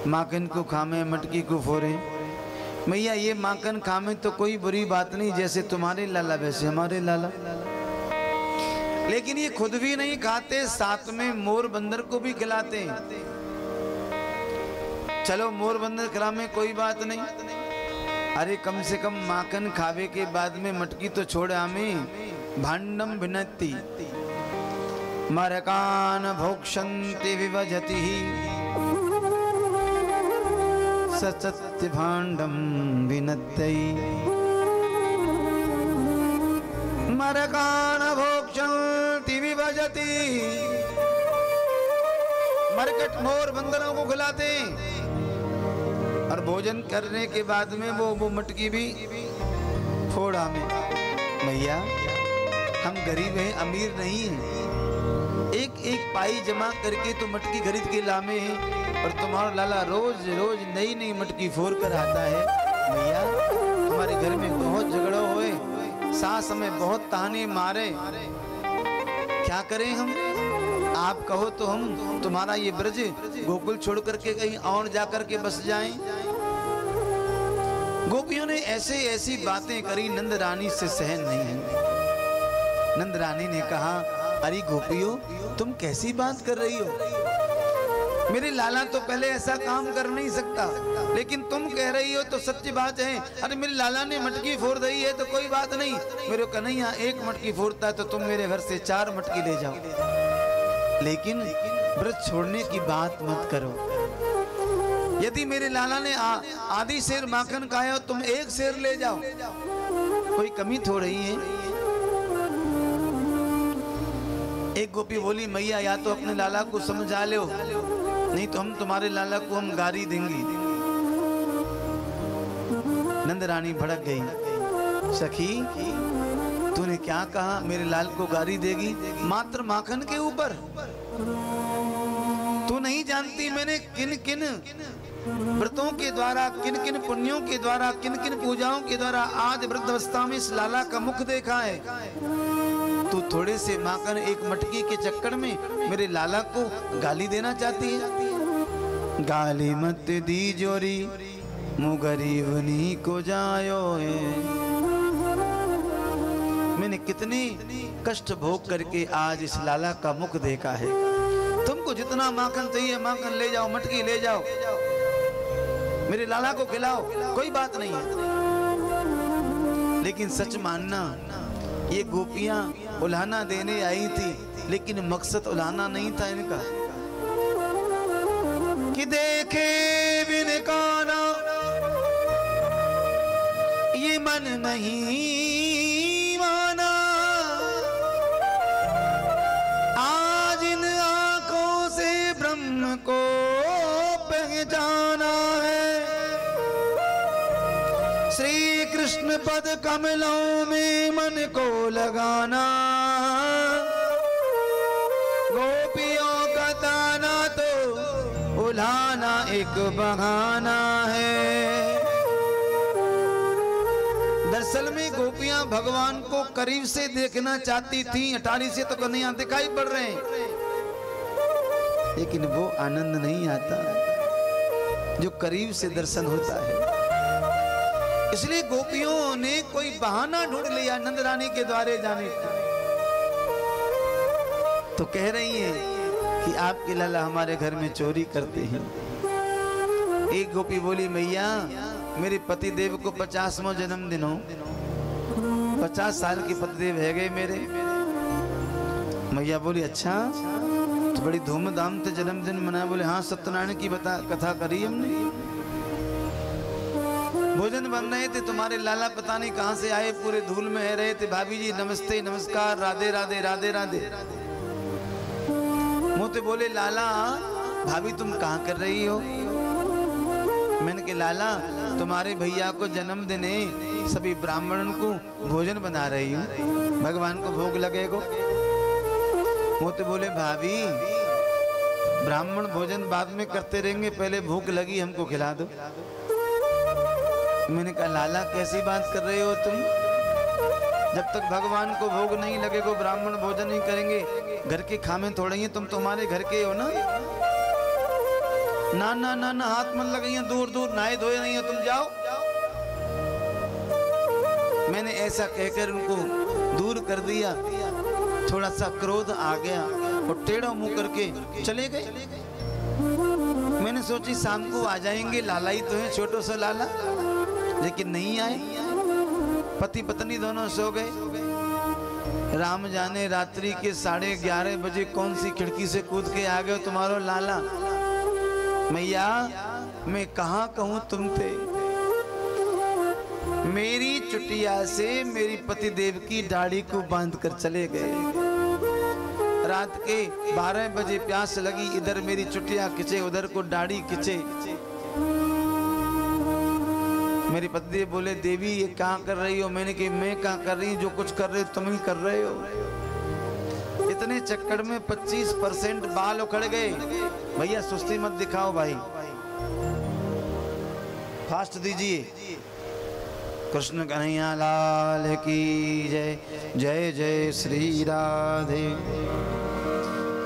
माखन को खामे मटकी को फोड़े। मैया ये माखन खामे तो कोई बुरी बात नहीं, जैसे तुम्हारे लाला वैसे हमारे लाला, लेकिन ये खुद भी नहीं खाते, साथ में मोर बंदर को भी खिलाते हैं। चलो मोर बंदर खिलावे कोई बात नहीं, अरे कम से कम माखन खावे के बाद में मटकी तो छोड़ हमें। भांडम भिन्नति मरकान भोक्षन्ति विभजति सत्य भांडम भिन्नति मरकान भोक्षन्ति विभजति। मरकट मोर बंदरों को खिलाते और भोजन करने के बाद में वो मटकी भी फोड़ा में। भैया हम गरीब हैं, अमीर नहीं हैं, एक एक पाई जमा करके तो मटकी खरीद के लामे हैं, और तुम्हारा लाला रोज रोज नई नई मटकी फोड़ कर आता है। भैया हमारे घर में बहुत झगड़ा हुए, सास हमें बहुत ताने मारे, क्या करें हम? आप कहो तो हम तुम्हारा ये ब्रज गोकुल छोड़ करके कहीं और जाकर के बस जाएं। गोपियों ने ऐसे ऐसी बातें करी, नंद रानी से सहन नहीं है। नंद रानी ने कहा, अरे गोपियों तुम कैसी बात कर रही हो? मेरे लाला तो पहले ऐसा काम कर नहीं सकता, लेकिन तुम कह रही हो तो सच्ची बात है। अरे मेरे लाला ने मटकी फोड़ दी है तो कोई बात नहीं, मेरे कन्हैया एक मटकी फोड़ता है तो तुम मेरे घर से 4 मटकी ले जाओ, लेकिन व्रत छोड़ने की बात मत करो। यदि मेरे लाला ने आधी सेर माखन खाया तुम 1 सेर ले जाओ, कोई कमी थोड़ी है। एक गोपी बोली, मैया या तो अपने लाला को समझा लो, नहीं तो हम तुम्हारे लाला को हम गारी देंगी। नंद रानी भड़क गई, सखी तूने क्या कहा? मेरे लाल को गारी देगी मात्र माखन के ऊपर? तू नहीं जानती मैंने किन किन व्रतों के द्वारा, किन किन पुण्यों के द्वारा, किन किन पूजाओं के द्वारा आज वृद्धावस्था में इस लाला का मुख देखा है। तू थोड़े से माखन एक मटकी के चक्कर में मेरे लाला को गाली देना चाहती है? गाली मत दी जोरी मु गरीबनी को जायो है। मैंने कितने कष्ट भोग करके आज इस लाला का मुख देखा है। तुमको जितना माखन चाहिए माखन ले जाओ, मटकी ले जाओ, मेरे लाला को खिलाओ, कोई बात नहीं है। लेकिन सच मानना, ये गोपियां उल्हाना देने आई थी, लेकिन मकसद उल्हाना नहीं था इनका। कि देखे बिन काना ये मन नहीं माना, आज इन आंखों से ब्रह्म को पहचाना है। श्री कृष्ण पद कमलों में मन को लगाना, गोपियों का ताना तो उल्हाना एक बहाना है। दरअसल में गोपियां भगवान को करीब से देखना चाहती थी, अटारी से तो कन्हैया दिखाई पड़ रहे हैं, लेकिन वो आनंद नहीं आता जो करीब से दर्शन होता है। इसलिए गोपियों ने कोई बहाना ढूंढ लिया नंद रानी के द्वारे जाने का। तो कह रही हैं कि आपके लाला हमारे घर में चोरी करते हैं। एक गोपी बोली, मैया मेरे पति देव को 50वां जन्मदिन हो, 50 साल के पतिदेव है गए मेरे। मैया बोली, अच्छा तो बड़ी धूमधाम से जन्मदिन मनाया? बोले हाँ, सत्यनारायण की कथा करी हमने, भोजन बन रहे थे, तुम्हारे लाला पता नहीं कहां से आए, पूरे धूल में है रहे थे। भाभी जी नमस्ते नमस्कार, राधे राधे राधे राधे। मुझे बोले, लाला भाभी तुम कहाँ कर रही हो? मैंने कहा, लाला तुम्हारे भैया को जन्मदिन है, सभी ब्राह्मणों को भोजन बना रही हूँ, भगवान को भोग लगेगा। मुझे बोले, भाभी ब्राह्मण भोजन बाद में करते रहेंगे, पहले भूख लगी हमको खिला दो। मैंने कहा, लाला कैसी बात कर रहे हो तुम? जब तक भगवान को भोग नहीं लगेगा ब्राह्मण भोजन नहीं करेंगे। घर के खामे थोड़े ही, तुम तुम्हारे घर के हो ना। ना ना ना ना, हाथ मत लगाइए, दूर दूर, नहाए धोए नहीं हो, तुम जाओ। मैंने ऐसा कहकर उनको दूर कर दिया। थोड़ा सा क्रोध आ गया और टेढ़ा मुंह करके चले गए। मैंने सोची शाम को आ जाएंगे, लाला ही तो है, छोटो सा लाला, लेकिन नहीं आए। पति पत्नी दोनों सो गए। राम जाने रात्रि के 11:30 बजे कौन सी खिड़की से कूद के आ गए तुम्हारो लाला। मैया मैं कहाँ कहूँ तुम थे। मेरी चुटिया से मेरी पतिदेव की दाढ़ी को बांध कर चले गए। रात के 12 बजे प्यास लगी, इधर मेरी चुटिया खिंचे, उधर को दाढ़ी खिंचे। मेरी पति बोले देवी ये क्या कर रही हो। मैंने कहा मैं क्या कर रही हूँ, जो कुछ कर रहे हो तुम ही कर रहे हो। इतने चक्कर में 25% बाल उखड़ गए। भैया सुस्ती मत दिखाओ भाई, फास्ट दीजिए। कृष्ण कन्हैया लाल की जय, जय जय श्री राधे।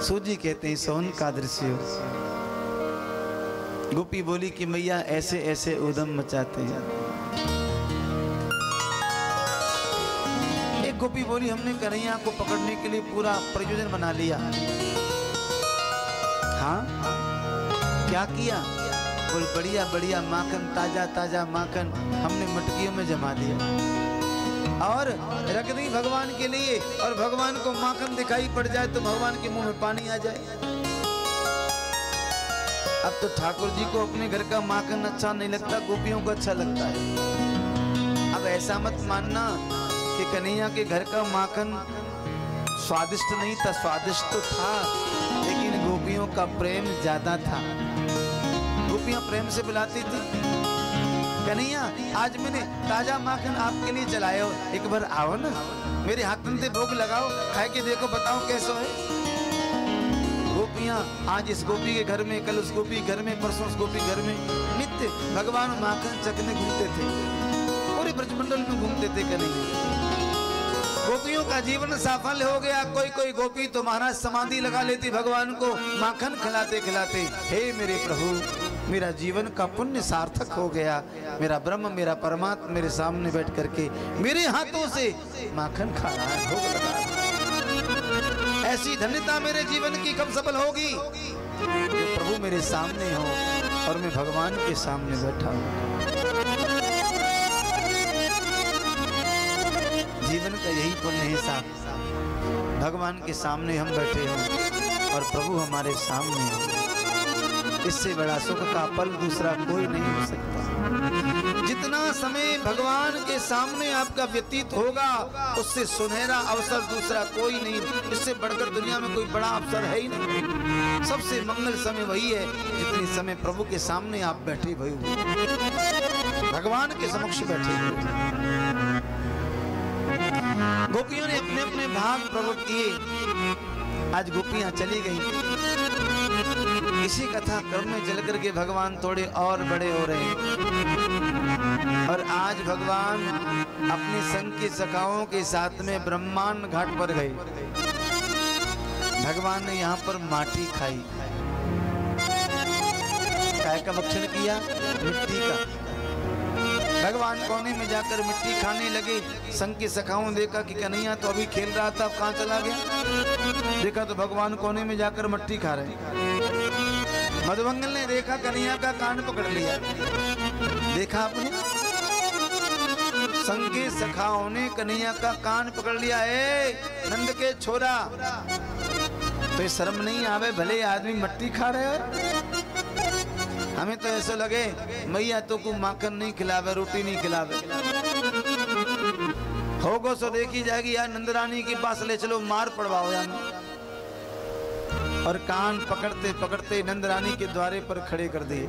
सूजी कहते हैं सोन का दृश्य। गोपी बोली कि मैया ऐसे ऐसे उदम मचाते हैं। एक गोपी बोली हमने कन्हैया को पकड़ने के लिए पूरा प्रयोजन बना लिया। हाँ क्या किया। बोल बढ़िया बढ़िया माखन, ताजा ताजा माखन हमने मटकियों में जमा दिया और रख दी भगवान के लिए। और भगवान को माखन दिखाई पड़ जाए तो भगवान के मुंह में पानी आ जाए। अब तो ठाकुर जी को अपने घर का माखन अच्छा नहीं लगता, गोपियों को अच्छा लगता है। अब ऐसा मत मानना कि कन्हैया के घर का माखन स्वादिष्ट नहीं था, स्वादिष्ट तो था, लेकिन गोपियों का प्रेम ज्यादा था। गोपियां प्रेम से बुलाती थी, कन्हैया आज मैंने ताजा माखन आपके लिए चलाया हो, एक बार आओ ना, मेरे हाथ में भोग लगाओ, खाए के देखो, बताओ कैसा है। गोपियां आज इस गोपी के घर में, कल उस गोपी घर में, परसों उस गोपी घर में नित्य भगवान माखन चखने घूमते थे, पूरे ब्रजमंडल में घूमते थे। कन्हैया गोपियों का जीवन सफल हो गया। कोई कोई गोपी तो महाराज समाधि लगा लेती भगवान को माखन खिलाते खिलाते। हे मेरे प्रभु, मेरा जीवन का पुण्य सार्थक हो गया। मेरा ब्रह्म, मेरा परमात्मा मेरे सामने बैठ करके मेरे हाथों से माखन खा रहा है, भोग लगा रहा है। ऐसी धन्यता मेरे जीवन की कब सफल होगी जो प्रभु मेरे सामने हो और मैं भगवान के सामने बैठा हूँ। जीवन का यही पुण्य है साहब, भगवान के सामने हम बैठे हों और प्रभु हमारे सामने हो। इससे बड़ा सुख का पल दूसरा कोई नहीं हो सकता। जितना समय भगवान के सामने आपका व्यतीत होगा उससे सुनहरा अवसर दूसरा कोई नहीं। इससे बढ़कर दुनिया में कोई बड़ा अवसर है ही नहीं। सबसे मंगल समय वही है जितने समय प्रभु के सामने आप बैठे हुए, भगवान के समक्ष बैठे हुए। गोपियों ने अपने अपने भाग प्रकट किए। आज गोपियां चली गई। इसी कथा क्रम में चल करके भगवान थोड़े और बड़े हो रहे हैं और आज भगवान अपने संग के सखाओं के साथ में ब्रह्मांड घाट पर गए। भगवान ने यहाँ पर माटी खाई। काय का भक्षण किया? मिट्टी का। भगवान कोने में जाकर मिट्टी खाने लगे। संग के सखाओं देखा कि कन्हैया तो अभी खेल रहा था, अब कहाँ चला गया। देखा तो भगवान कोने में जाकर मिट्टी खा रहे। मधुमंगल ने देखा, कन्हैया का कान पकड़ लिया। देखा आपने, संग के सखाओं ने कन्हैया का कान पकड़ लिया। ए नंद के छोरा, तो ये शर्म नहीं आवे, भले आदमी मिट्टी खा रहे हो। हमें तो ऐसा लगे मैया तो को माखन नहीं खिलावे, रोटी नहीं खिलावे। होगो सो देखी जाएगी यार, नंदरानी के पास ले चलो, मार पड़वाओ यार। और कान पकड़ते पकड़ते नंदरानी के द्वारे पर खड़े कर दिए।